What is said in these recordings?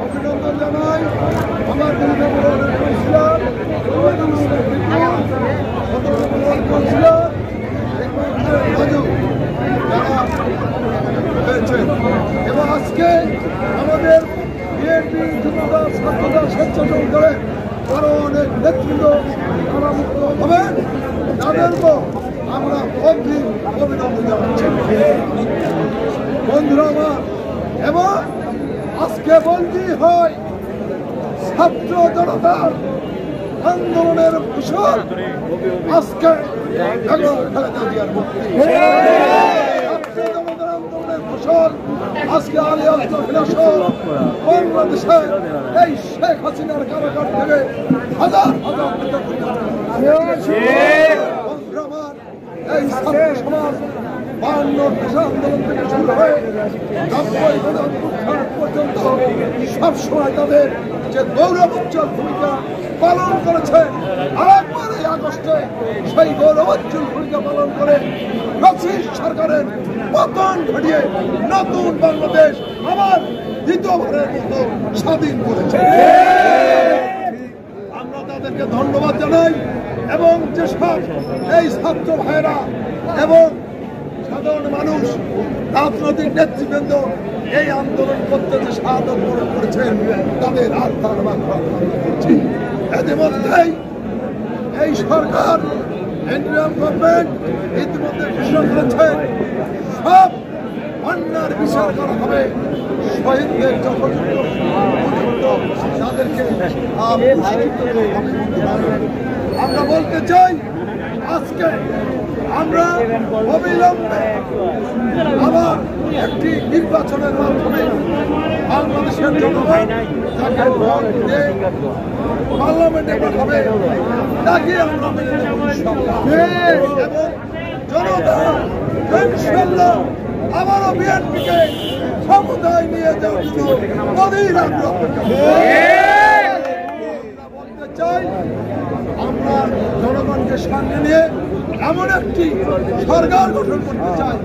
অভিনন্দন জানাই আমার এবং আজকে আমাদের বিএনপি যুবদল ছাত্রদল স্বেচ্ছাসেবক দলের আরো অনেক নেতৃত্ব কারামুক্ত হবেন, তাদেরকেও আমরা অগ্রিম অভিনন্দন জানাচ্ছি বন্ধুরা আমার। এবং আজকে বন্দী হয় ছাত্র জনতার আন্দোলনের ফসল আজকে আন্দোলনের ফসল আজকে বাংলাদেশের এই শেখ হাসিনার কারাগার থেকে হাজার হাজার এই ছাত্র সমাজ 52 ভাষা আন্দোলন থেকে শুরু হয়ে 90 পর্যন্ত সবসময় তাদের যে গৌরবোজ্জ্বল ভূমিকা পালন করেছে, আরেকবার এই আগস্টে সেই গৌরবোজ্জ্বল ভূমিকা পালন করে ফ্যাসিস্ট সরকারের পতন ঘটিয়ে নতুন বাংলাদেশ আবার দ্বিতীয়বারের মতো স্বাধীন করেছে। আমরা তাদেরকে ধন্যবাদ জানাই এবং যেসব এই ছাত্র ভাইয়েরা এবং সাধারণ মানুষ রাজনৈতিক নেতৃবৃন্দ এই আন্দোলন করতে যে শাহাদত বরণ করেছেন তাদের আত্মার মাত্রা করছি। ইতিমধ্যেই এই সরকার ইন্ডিয়ান গভর্নমেন্ট ইতিমধ্যে ঘোষণা করেছেন সব অন্যার বিচার করা হবে, শহীদদের যথোপযুক্ত তাদেরকে আমরা বলতে চাই আজকে আমরা অবিলম্বে আবার একটি নির্বাচনের মাধ্যমে বাংলাদেশের জনগণ তাকে ভোট দিয়ে পার্লামেন্টে পাঠাবে, তাকে আমরা মেনে নেব এবং জনতা ইনশাআল্লাহ আবারও বিএনপিকে ক্ষমতায় নিয়ে যাওয়ার জন্য অধীর আগ্রহ বলতে চাই। আমরা জনগণকে সামনে নিয়ে এমন একটি সরকার গঠন করতে চাই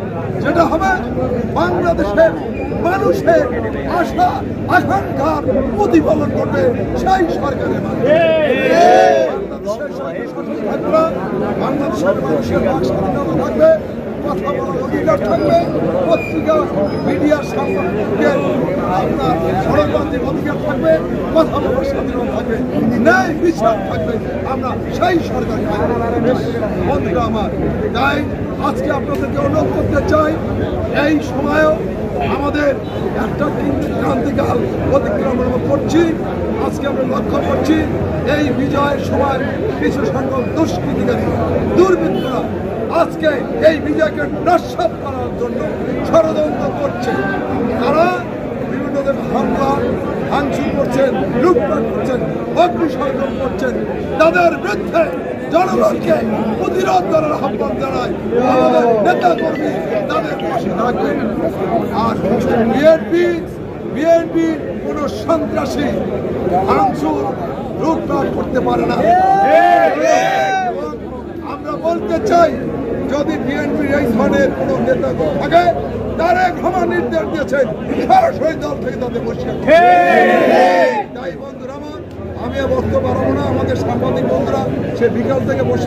যেটা হবে বাংলাদেশের মানুষের আশা আকাঙ্ক্ষার প্রতিফলন করবে সেই সরকারের মাধ্যমে। বাংলাদেশের মানুষের বাক স্বাধীনতা থাকবে, কথা বলার অধিকার থাকবে, পত্রিকা মিডিয়ার সাংবাদিকের আপনার গণতান্ত্রিক অধিকার থাকবে, কথা বলার স্বাধীনতা থাকবে, ন্যায় বিচার থাকবে। আমরা সেই সরকার বন্ধুরা আমার, তাই আজকে আপনাদেরকে অনুরোধ করতে চাই এই সময়ও আমাদের একটা ক্রান্তিকাল অতিক্রম করছি। আজকে আমরা লক্ষ্য করছি এই বিজয়ের সময় কিছু সংখ্যক দুষ্কৃতিকারী দুর্বৃত্তরা আজকে এই বিজয়কে নস্যাৎ করার জন্য ষড়যন্ত্র করছে। তারা বিভিন্ন হামলা ভাঙচুর করছেন, লুটপাট করছেন, অগ্নিসংযোগ করছেন। তাদের বিরুদ্ধে জনগণকে প্রতিরোধ করার আহ্বান জানায় আমাদের নেতা কর্মী তাদের পাশে থাকবেন। আর বিএনপি কোন সন্ত্রাসী ভাঙচুর লুটপাট করতে পারে না। আমরা বলতে চাই যদি বিএনপির এই ধরনের কোন নেতা থাকে তারা ক্ষমা নির্দেশ দিয়েছেন সরাসরি দল থেকে তাদের বসে। তাই বন্ধুরা আমার, আমি বক্তব্য বাড়াবো না, আমাদের সাংবাদিক বন্ধুরা সে বিকাল থেকে বসে